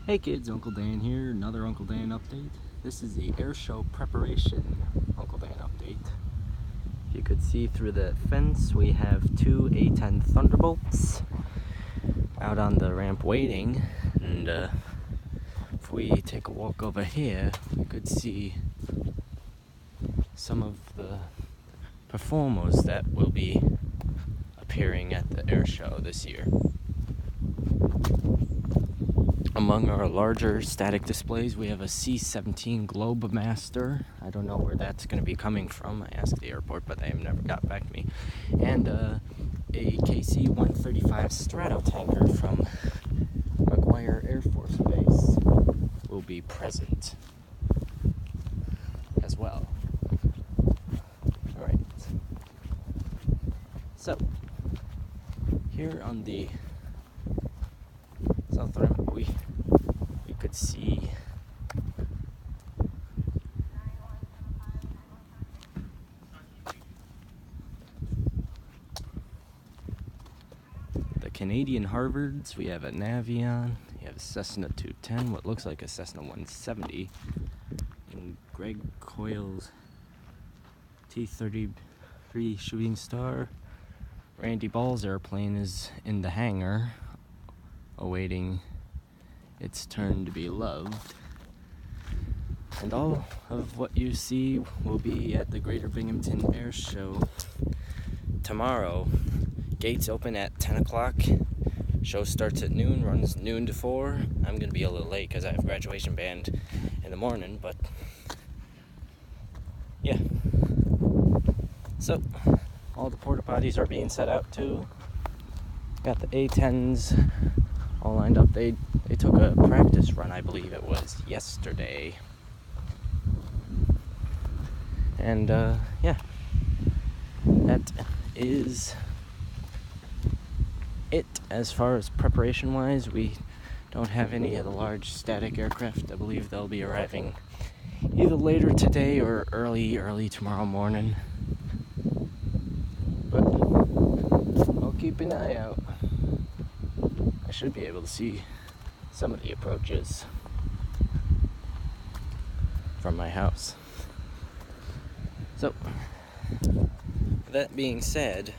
Hey kids, Uncle Dan here, another Uncle Dan update. This is the air show preparation Uncle Dan update. If you could see through the fence, we have two A-10 Thunderbolts out on the ramp waiting, and if we take a walk over here, we could see some of the performers that will be appearing at the air show this year. Among our larger static displays, we have a C-17 Globemaster. I don't know where that's going to be coming from. I asked the airport, but they have never got back to me. And a KC-135 Stratotanker from McGuire Air Force Base will be present as well. Alright. So, here on the south ramp, we could see the Canadian Harvards. We have a Navion, we have a Cessna 210, what looks like a Cessna 170, and Coyle's T-33 Shooting Star. Randy Ball's airplane is in the hangar awaiting its turn to be loved. And all of what you see will be at the Greater Binghamton Air Show tomorrow. Gates open at 10 o'clock. Show starts at noon, runs noon to 4. I'm going to be a little late because I have graduation band in the morning, but yeah. So, all the porta potties are being set out too. Got the A-10s all lined up. They took a practice run, I believe it was yesterday. And yeah, that is it as far as preparation wise. We don't have any of the large static aircraft. I believe they'll be arriving either later today or early tomorrow morning. But I'll keep an eye out. I should be able to see some of the approaches from my house. So, that being said,